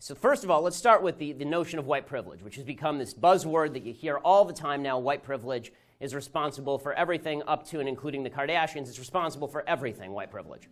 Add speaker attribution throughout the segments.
Speaker 1: So first of all, let's start with the notion of white privilege, which has become this buzzword that you hear all the time now. White privilege is responsible for everything up to and including the Kardashians. It's responsible for everything, white privilege.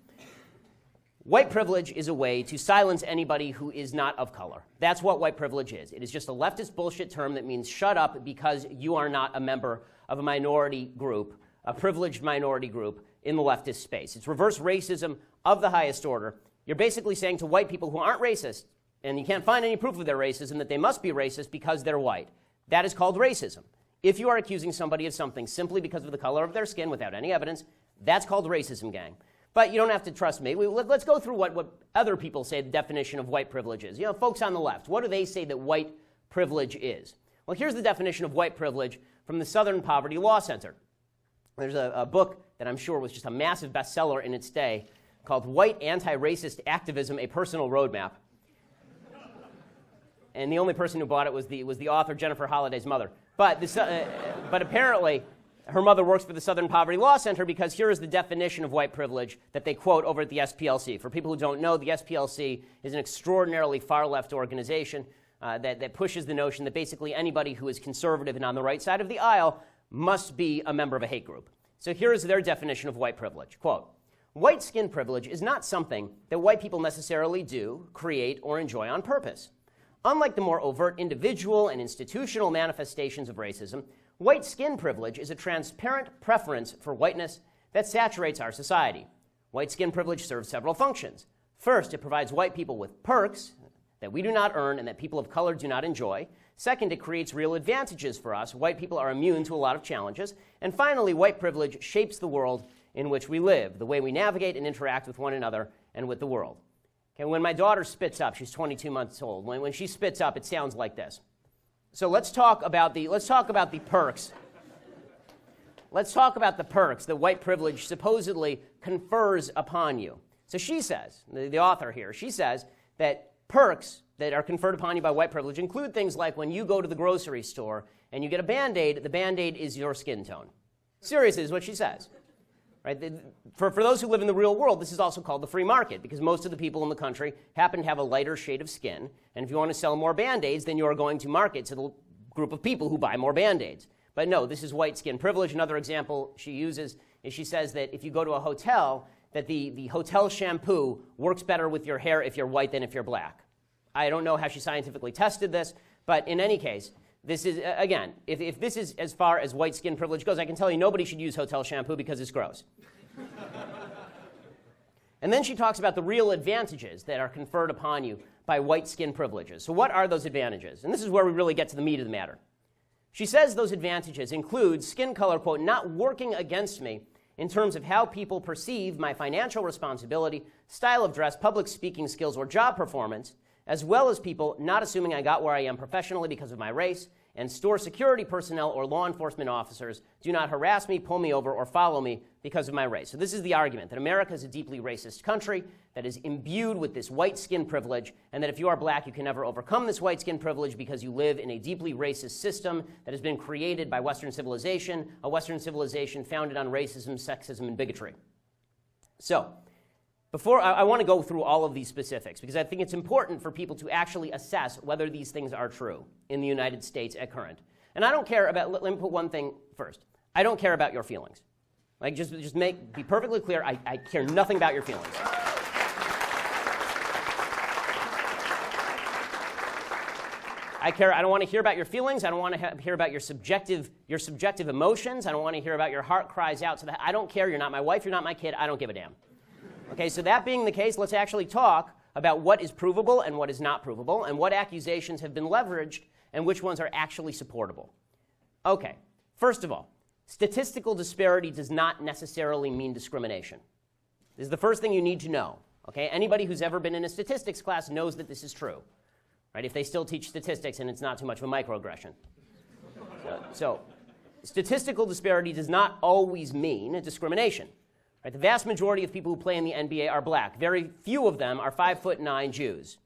Speaker 1: White privilege is a way to silence anybody who is not of color. That's what white privilege is. It is just a leftist bullshit term that means shut up because you are not a member of a minority group, a privileged minority group in the leftist space. It's reverse racism of the highest order. You're basically saying to white people who aren't racist, and you can't find any proof of their racism, that they must be racist because they're white. That is called racism. If you are accusing somebody of something simply because of the color of their skin without any evidence, that's called racism, gang. But you don't have to trust me. Let's go through what other people say the definition of white privilege is. You know, folks on the left, what do they say that white privilege is? Well, here's the definition of white privilege from the Southern Poverty Law Center. There's a book that I'm sure was just a massive bestseller in its day called White Anti-Racist Activism, A Personal Roadmap. And the only person who bought it was the author, Jennifer Holliday's mother. But apparently, her mother works for the Southern Poverty Law Center because here is the definition of white privilege that they quote over at the SPLC. For people who don't know, the SPLC is an extraordinarily far-left organization that pushes the notion that basically anybody who is conservative and on the right side of the aisle must be a member of a hate group. So here is their definition of white privilege. Quote, white skin privilege is not something that white people necessarily do, create, or enjoy on purpose. Unlike the more overt individual and institutional manifestations of racism, white skin privilege is a transparent preference for whiteness that saturates our society. White skin privilege serves several functions. First, it provides white people with perks that we do not earn and that people of color do not enjoy. Second, it creates real advantages for us. White people are immune to a lot of challenges. And finally, white privilege shapes the world in which we live, the way we navigate and interact with one another and with the world. Okay, when my daughter spits up, she's 22 months old. When she spits up, it sounds like this. So let's talk about the perks. Let's talk about the perks that white privilege supposedly confers upon you. So she says, the author here, she says that perks that are conferred upon you by white privilege include things like when you go to the grocery store and you get a Band-Aid, the Band-Aid is your skin tone. Seriously, is what she says. Right? For those who live in the real world, this is also called the free market because most of the people in the country happen to have a lighter shade of skin. And if you want to sell more Band-Aids, then you are going to market to the group of people who buy more Band-Aids. But no, this is white skin privilege. Another example she uses is she says that if you go to a hotel, that the hotel shampoo works better with your hair if you're white than if you're black. I don't know how she scientifically tested this, but in any case, this is, again, if this is as far as white skin privilege goes, I can tell you nobody should use hotel shampoo because it's gross. And then she talks about the real advantages that are conferred upon you by white skin privileges. So what are those advantages? And this is where we really get to the meat of the matter. She says those advantages include skin color, quote, not working against me in terms of how people perceive my financial responsibility, style of dress, public speaking skills, or job performance, as well as people not assuming I got where I am professionally because of my race, and store security personnel or law enforcement officers do not harass me, pull me over, or follow me because of my race. So this is the argument, that America is a deeply racist country that is imbued with this white skin privilege, and that if you are black, you can never overcome this white skin privilege because you live in a deeply racist system that has been created by Western civilization, a Western civilization founded on racism, sexism, and bigotry. So, before I want to go through all of these specifics because I think it's important for people to actually assess whether these things are true in the United States at current. And I don't care about, let me put one thing first. I don't care about your feelings. Like, just be perfectly clear, I care nothing about your feelings. I don't want to hear about your feelings. I don't want to hear about your subjective emotions. I don't want to hear about your heart cries out to that. I don't care. You're not my wife. You're not my kid. I don't give a damn. Okay, so that being the case, let's actually talk about what is provable and what is not provable, and what accusations have been leveraged and which ones are actually supportable. Okay, first of all, statistical disparity does not necessarily mean discrimination. This is the first thing you need to know. Okay, anybody who's ever been in a statistics class knows that this is true. Right? If they still teach statistics and it's not too much of a microaggression. So statistical disparity does not always mean discrimination. Right, the vast majority of people who play in the NBA are black. Very few of them are 5'9" Jews.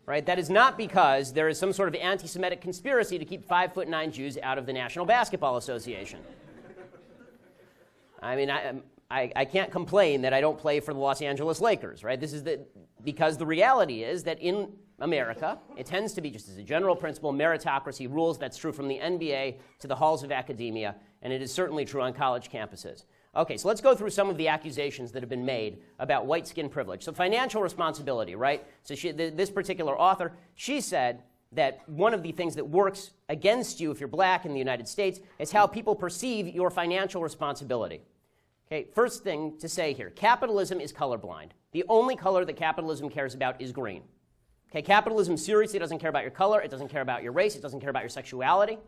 Speaker 1: Right? That is not because there is some sort of anti-Semitic conspiracy to keep 5'9" Jews out of the National Basketball Association. I mean, I can't complain that I don't play for the Los Angeles Lakers. Right? This is because the reality is that in America, it tends to be, just as a general principle, meritocracy rules. That's true from the NBA to the halls of academia, and it is certainly true on college campuses. Okay, so let's go through some of the accusations that have been made about white skin privilege. So financial responsibility, right? So this particular author, she said that one of the things that works against you if you're black in the United States is how people perceive your financial responsibility. Okay, first thing to say here, capitalism is colorblind. The only color that capitalism cares about is green. Okay, capitalism seriously doesn't care about your color, it doesn't care about your race, it doesn't care about your sexuality.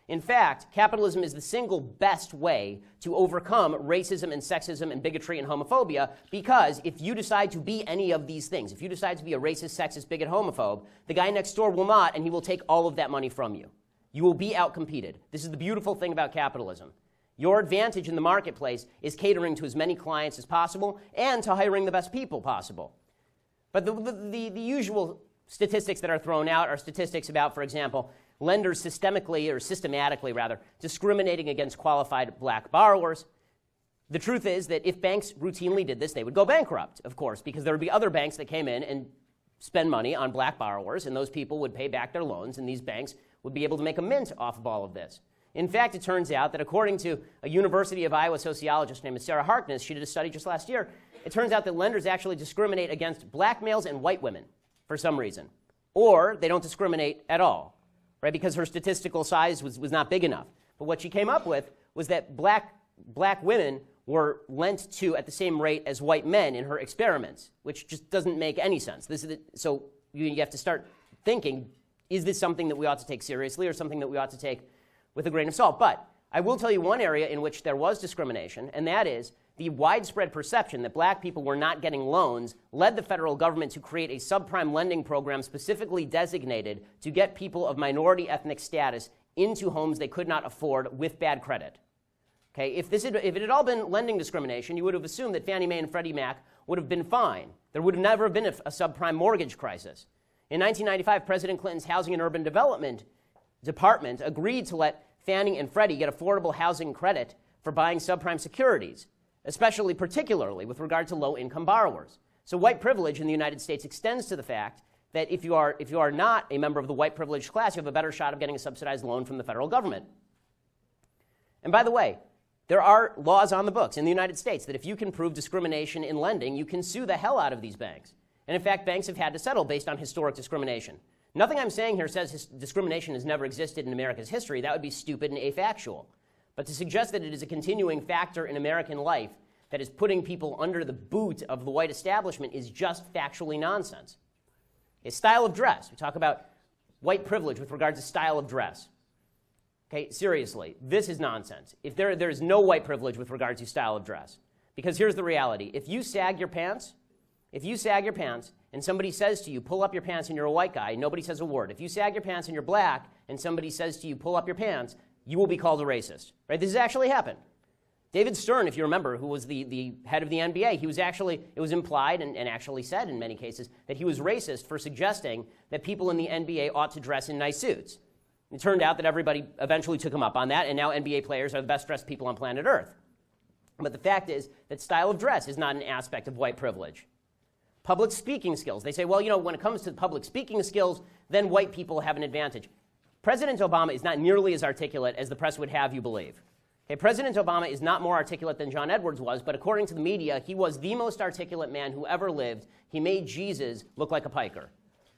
Speaker 1: In fact, capitalism is the single best way to overcome racism and sexism and bigotry and homophobia, because if you decide to be any of these things, if you decide to be a racist, sexist, bigot, homophobe, the guy next door will not, and he will take all of that money from you. You will be outcompeted. This is the beautiful thing about capitalism. Your advantage in the marketplace is catering to as many clients as possible and to hiring the best people possible. But the usual statistics that are thrown out are statistics about, for example, lenders systematically discriminating against qualified black borrowers. The truth is that if banks routinely did this, they would go bankrupt, of course, because there would be other banks that came in and spend money on black borrowers, and those people would pay back their loans, and these banks would be able to make a mint off of all of this. In fact, it turns out that according to a University of Iowa sociologist named Sarah Harkness, she did a study just last year, it turns out that lenders actually discriminate against black males and white women for some reason. Or they don't discriminate at all, right? Because her statistical size was not big enough. But what she came up with was that black women were lent to at the same rate as white men in her experiments, which just doesn't make any sense. So you have to start thinking, is this something that we ought to take seriously or something that we ought to take with a grain of salt? But I will tell you one area in which there was discrimination, and that is the widespread perception that black people were not getting loans led the federal government to create a subprime lending program specifically designated to get people of minority ethnic status into homes they could not afford with bad credit. Okay, if it had all been lending discrimination, you would have assumed that Fannie Mae and Freddie Mac would have been fine. There would have never been a subprime mortgage crisis. In 1995, President Clinton's Housing and Urban Development Department agreed to let Fannie and Freddie get affordable housing credit for buying subprime securities, particularly with regard to low-income borrowers. So white privilege in the United States extends to the fact that if you are not a member of the white privileged class, you have a better shot of getting a subsidized loan from the federal government. And by the way, there are laws on the books in the United States that if you can prove discrimination in lending, you can sue the hell out of these banks. And in fact, banks have had to settle based on historic discrimination. Nothing I'm saying here says discrimination has never existed in America's history. That would be stupid and afactual. But to suggest that it is a continuing factor in American life that is putting people under the boot of the white establishment is just factually nonsense. Okay, style of dress. We talk about white privilege with regard to style of dress. Okay, seriously, this is nonsense. If there is no white privilege with regard to style of dress. Because here's the reality. If you sag your pants and somebody says to you, pull up your pants, and you're a white guy, nobody says a word. If you sag your pants and you're black and somebody says to you, pull up your pants, you will be called a racist. Right? This has actually happened. David Stern, if you remember, who was the head of the NBA, it was implied and actually said in many cases that he was racist for suggesting that people in the NBA ought to dress in nice suits. It turned out that everybody eventually took him up on that, and now NBA players are the best dressed people on planet Earth. But the fact is that style of dress is not an aspect of white privilege. Public speaking skills. They say, well, when it comes to public speaking skills, then white people have an advantage. President Obama is not nearly as articulate as the press would have you believe. Okay, President Obama is not more articulate than John Edwards was, but according to the media, he was the most articulate man who ever lived. He made Jesus look like a piker.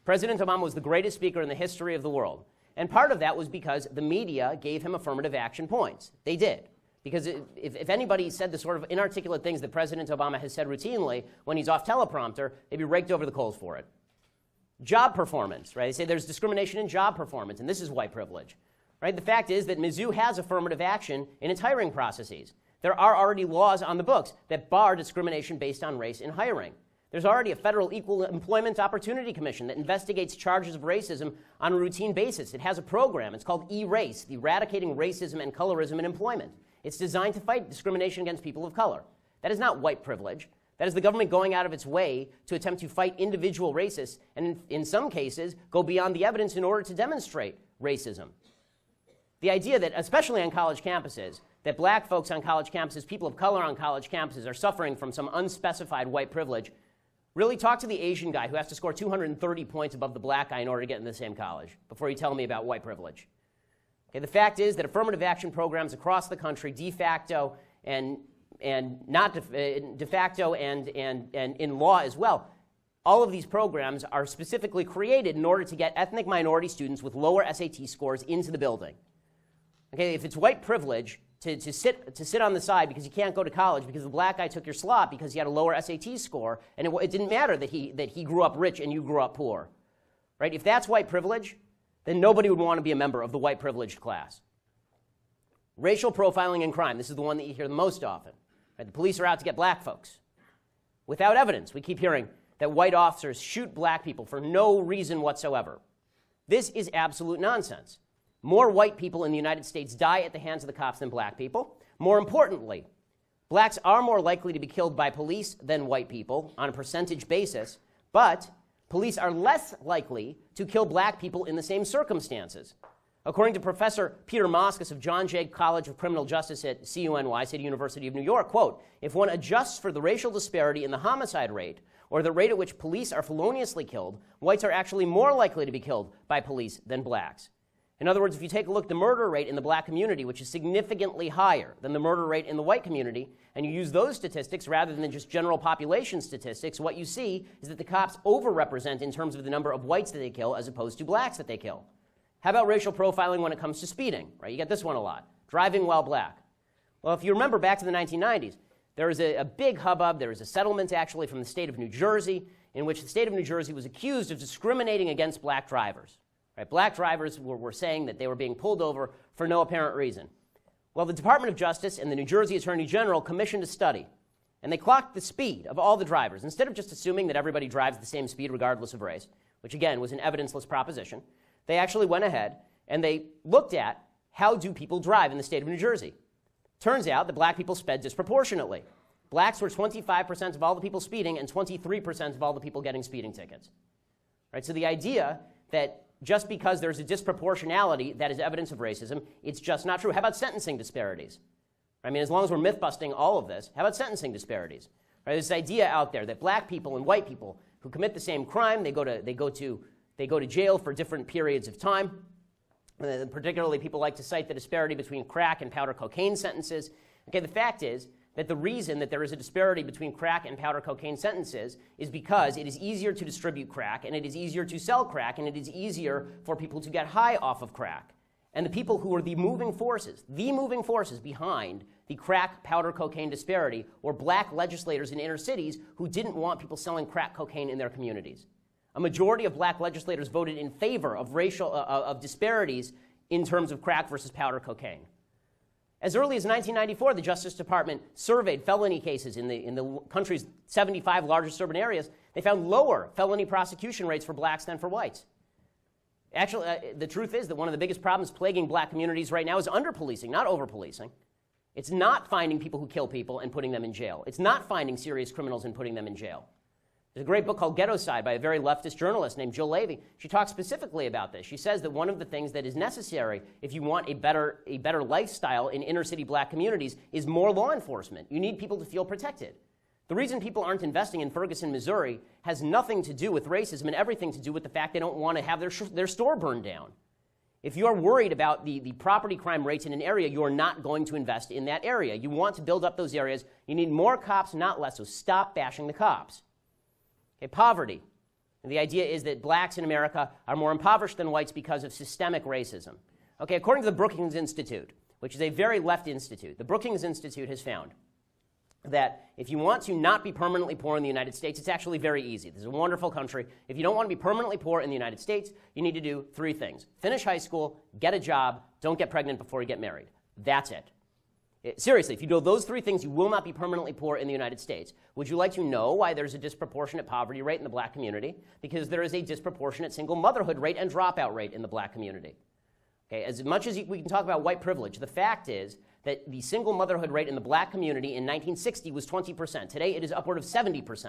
Speaker 1: President Obama was the greatest speaker in the history of the world. And part of that was because the media gave him affirmative action points. They did. Because if anybody said the sort of inarticulate things that President Obama has said routinely when he's off teleprompter, they'd be raked over the coals for it. Job performance, right? They say there's discrimination in job performance, and this is white privilege, right? The fact is that Mizzou has affirmative action in its hiring processes. There are already laws on the books that bar discrimination based on race in hiring. There's already a federal Equal Employment Opportunity Commission that investigates charges of racism on a routine basis. It has a program. It's called E-Race, the Eradicating Racism and Colorism in Employment. It's designed to fight discrimination against people of color. That is not white privilege. That is the government going out of its way to attempt to fight individual racists and, in some cases, go beyond the evidence in order to demonstrate racism. The idea that, especially on college campuses, that black folks on college campuses, people of color on college campuses, are suffering from some unspecified white privilege, Really talk to the Asian guy who has to score 230 points above the black guy in order to get in the same college before you tell me about white privilege. Okay, the fact is that affirmative action programs across the country, de facto and not de facto and in law as well, all of these programs are specifically created in order to get ethnic minority students with lower SAT scores into the building. Okay, if it's white privilege to sit on the side because you can't go to college because the black guy took your slot because he had a lower SAT score, and it didn't matter that he grew up rich and you grew up poor, right? If that's white privilege, then nobody would want to be a member of the white privileged class. Racial profiling in crime. This is the one that you hear the most often. Right? The police are out to get black folks. Without evidence, we keep hearing that white officers shoot black people for no reason whatsoever. This is absolute nonsense. More white people in the United States die at the hands of the cops than black people. More importantly, blacks are more likely to be killed by police than white people on a percentage basis, but police are less likely to kill black people in the same circumstances. According to Professor Peter Moskos of John Jay College of Criminal Justice at CUNY, City University of New York, quote, if one adjusts for the racial disparity in the homicide rate, or the rate at which police are feloniously killed, whites are actually more likely to be killed by police than blacks. In other words, if you take a look at the murder rate in the black community, which is significantly higher than the murder rate in the white community, and you use those statistics rather than just general population statistics, what you see is that the cops overrepresent in terms of the number of whites that they kill as opposed to blacks that they kill. How about racial profiling when it comes to speeding? Right? You get this one a lot. Driving while black. Well, if you remember back to the 1990s, there was a big hubbub. There was a settlement actually from the state of New Jersey in which the state of New Jersey was accused of discriminating against black drivers. Right? Black drivers were saying that they were being pulled over for no apparent reason. Well, the Department of Justice and the New Jersey Attorney General commissioned a study, and they clocked the speed of all the drivers. Instead of just assuming that everybody drives the same speed regardless of race, which again was an evidenceless proposition, they actually went ahead and they looked at how do people drive in the state of New Jersey. Turns out that black people sped disproportionately. Blacks were 25% of all the people speeding and 23% of all the people getting speeding tickets. Right? So the idea that just because there's a disproportionality that is evidence of racism, it's just not true. How about sentencing disparities? I mean, as long as we're myth-busting all of this, how about sentencing disparities? Right? There's this idea out there that black people and white people who commit the same crime, they go to jail for different periods of time. And particularly, people like to cite the disparity between crack and powder cocaine sentences. Okay, the fact is that the reason that there is a disparity between crack and powder cocaine sentences is because it is easier to distribute crack, and it is easier to sell crack, and it is easier for people to get high off of crack. And the people who are the moving forces behind the crack powder cocaine disparity were black legislators in inner cities who didn't want people selling crack cocaine in their communities. A majority of black legislators voted in favor of of disparities in terms of crack versus powder cocaine. As early as 1994, the Justice Department surveyed felony cases in the country's 75 largest urban areas. They found lower felony prosecution rates for blacks than for whites. Actually, the truth is that one of the biggest problems plaguing black communities right now is under-policing, not over-policing. It's not finding people who kill people and putting them in jail. It's not finding serious criminals and putting them in jail. There's a great book called Ghetto-Side by a very leftist journalist named Jill Levy. She talks specifically about this. She says that one of the things that is necessary if you want a better lifestyle in inner-city black communities is more law enforcement. You need people to feel protected. The reason people aren't investing in Ferguson, Missouri has nothing to do with racism and everything to do with the fact they don't want to have their store burned down. If you are worried about the property crime rates in an area, you are not going to invest in that area. You want to build up those areas. You need more cops, not less, so stop bashing the cops. Okay, poverty. And the idea is that blacks in America are more impoverished than whites because of systemic racism. Okay, according to the Brookings Institute, which is a very left institute, the Brookings Institute has found that if you want to not be permanently poor in the United States, it's actually very easy. This is a wonderful country. If you don't want to be permanently poor in the United States, you need to do three things. Finish high school, get a job, don't get pregnant before you get married. That's it. Seriously, if you do those three things, you will not be permanently poor in the United States. Would you like to know why there's a disproportionate poverty rate in the black community? Because there is a disproportionate single motherhood rate and dropout rate in the black community. Okay, as much as we can talk about white privilege, the fact is that the single motherhood rate in the black community in 1960 was 20%. Today, it is upward of 70%.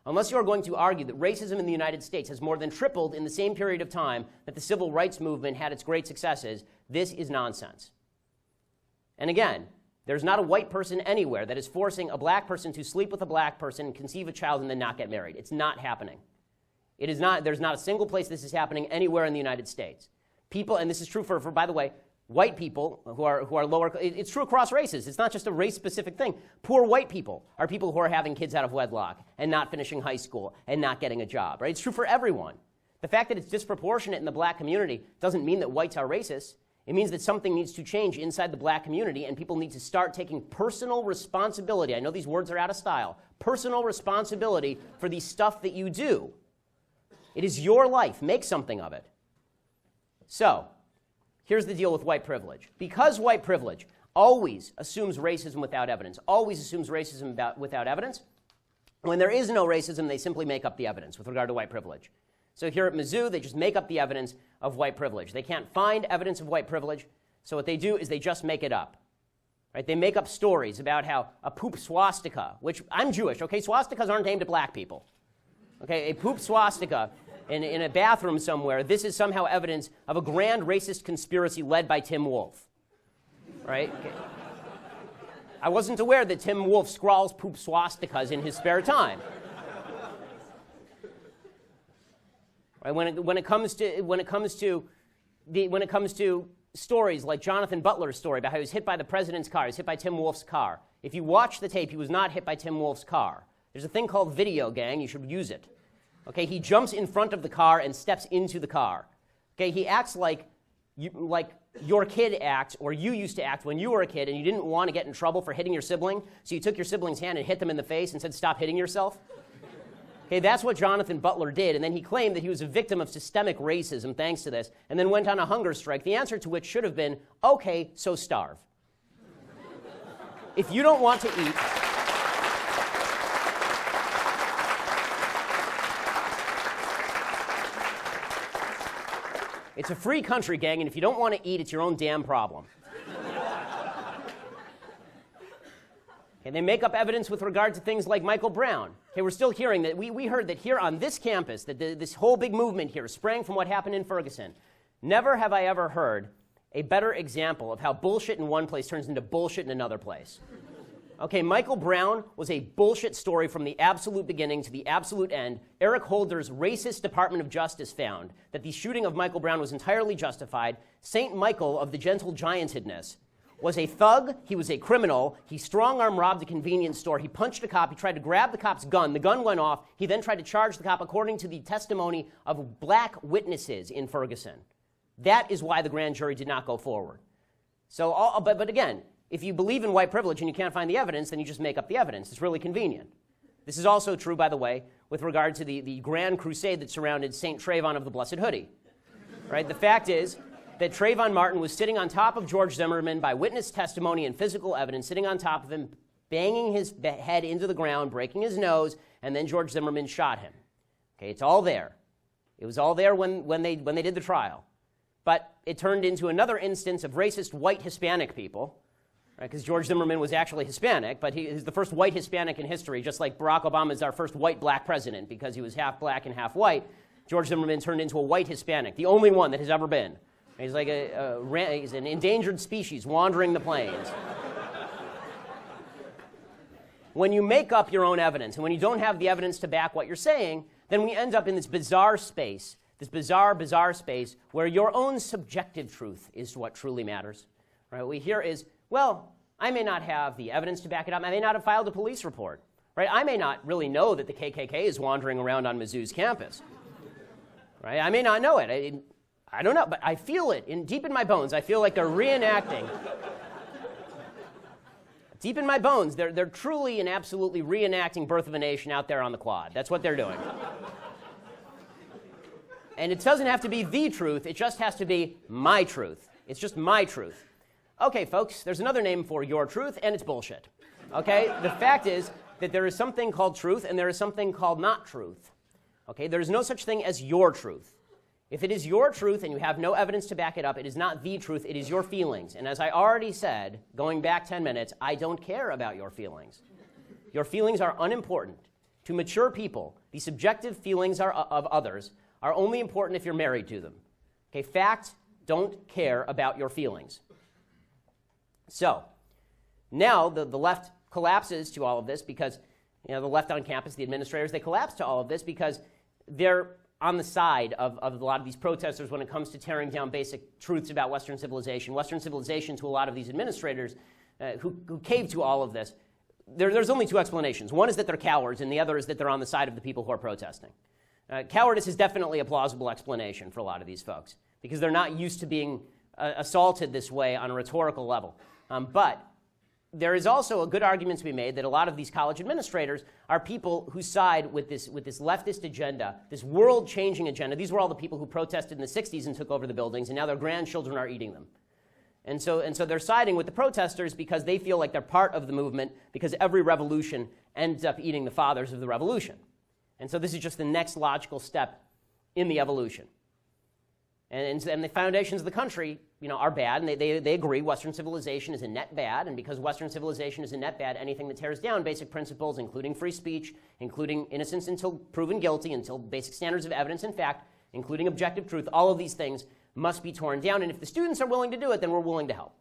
Speaker 1: Unless you are going to argue that racism in the United States has more than tripled in the same period of time that the civil rights movement had its great successes, this is nonsense. And again, There's not a white person anywhere that is forcing a black person to sleep with a black person, conceive a child, and then not get married. It's not happening. It is not. There's not a single place this is happening anywhere in the United States. People, and this is true for by the way, white people who are lower. It's true across races. It's not just a race-specific thing. Poor white people are people who are having kids out of wedlock and not finishing high school and not getting a job. Right? It's true for everyone. The fact that it's disproportionate in the black community doesn't mean that whites are racist. It means that something needs to change inside the black community, and people need to start taking personal responsibility. I know these words are out of style. Personal responsibility for the stuff that you do. It is your life. Make something of it. So, here's the deal with white privilege. Because white privilege always assumes racism without evidence, always assumes racism without evidence, when there is no racism, they simply make up the evidence with regard to white privilege. So here at Mizzou, they just make up the evidence of white privilege. They can't find evidence of white privilege, so what they do is they just make it up. Right? They make up stories about how a poop swastika, which I'm Jewish, okay? Swastikas aren't aimed at black people. Okay, a poop swastika in a bathroom somewhere, this is somehow evidence of a grand racist conspiracy led by Tim Wolf. Right? Okay. I wasn't aware that Tim Wolf scrawls poop swastikas in his spare time. Right? When it comes to stories like Jonathan Butler's story about how he was hit by the president's car, he was hit by Tim Wolf's car. If you watch the tape, he was not hit by Tim Wolf's car. There's a thing called video, gang. You should use it. Okay, he jumps in front of the car and steps into the car. Okay, he acts like your kid acts, or you used to act when you were a kid and you didn't want to get in trouble for hitting your sibling, so you took your sibling's hand and hit them in the face and said, "Stop hitting yourself." Okay, that's what Jonathan Butler did, and then he claimed that he was a victim of systemic racism thanks to this, and then went on a hunger strike, the answer to which should have been, okay, so starve. If you don't want to eat, it's a free country, gang, and if you don't want to eat, it's your own damn problem. Okay, they make up evidence with regard to things like Michael Brown. Okay, we're still hearing that. We heard that here on this campus, that this whole big movement here sprang from what happened in Ferguson. Never have I ever heard a better example of how bullshit in one place turns into bullshit in another place. Okay, Michael Brown was a bullshit story from the absolute beginning to the absolute end. Eric Holder's racist Department of Justice found that the shooting of Michael Brown was entirely justified. St. Michael of the gentle giantedness was a thug, he was a criminal, he strong-arm robbed a convenience store, he punched a cop, he tried to grab the cop's gun, the gun went off, he then tried to charge the cop according to the testimony of black witnesses in Ferguson. That is why the grand jury did not go forward. So, but again, if you believe in white privilege and you can't find the evidence, then you just make up the evidence. It's really convenient. This is also true, by the way, with regard to the grand crusade that surrounded St. Trayvon of the Blessed Hoodie. Right? The fact is that Trayvon Martin was sitting on top of George Zimmerman by witness testimony and physical evidence, sitting on top of him, banging his head into the ground, breaking his nose, and then George Zimmerman shot him. Okay, it's all there. It was all there when they did the trial. But it turned into another instance of racist white Hispanic people, right? Because George Zimmerman was actually Hispanic, but he is the first white Hispanic in history, just like Barack Obama is our first white black president because he was half black and half white. George Zimmerman turned into a white Hispanic, the only one that has ever been. He's like he's an endangered species wandering the plains. When you make up your own evidence, and when you don't have the evidence to back what you're saying, then we end up in this bizarre space, this bizarre space where your own subjective truth is what truly matters. Right? What we hear is, well, I may not have the evidence to back it up. I may not have filed a police report. Right? I may not really know that the KKK is wandering around on Mizzou's campus. Right? I may not know it. I don't know, but I feel it deep in my bones. I feel like they're reenacting. Deep in my bones, they're truly and absolutely reenacting Birth of a Nation out there on the quad. That's what they're doing. And it doesn't have to be the truth. It just has to be my truth. It's just my truth. Okay, folks, there's another name for your truth, and it's bullshit. Okay? The fact is that there is something called truth, and there is something called not truth. Okay? There is no such thing as your truth. If it is your truth and you have no evidence to back it up, it is not the truth, it is your feelings. And as I already said, going back 10 minutes, I don't care about your feelings. Your feelings are unimportant. To mature people, the subjective feelings of others are only important if you're married to them. Okay, facts don't care about your feelings. So, Now the left collapses to all of this because, the left on campus, the administrators, they collapse to all of this because they're on the side of a lot of these protesters when it comes to tearing down basic truths about Western civilization. Western civilization to a lot of these administrators who cave to all of this. There's only two explanations. One is that they're cowards, and the other is that they're on the side of the people who are protesting. Cowardice is definitely a plausible explanation for a lot of these folks because they're not used to being assaulted this way on a rhetorical level. But there is also a good argument to be made that a lot of these college administrators are people who side with this leftist agenda, this world-changing agenda. These were all the people who protested in the 60s and took over the buildings, and now their grandchildren are eating them. And so they're siding with the protesters because they feel like they're part of the movement because every revolution ends up eating the fathers of the revolution. And so this is just the next logical step in the evolution. And the foundations of the country, are bad, and they agree Western civilization is a net bad, and because Western civilization is a net bad, anything that tears down basic principles, including free speech, including innocence until proven guilty, until basic standards of evidence and fact, including objective truth, all of these things must be torn down. And if the students are willing to do it, then we're willing to help.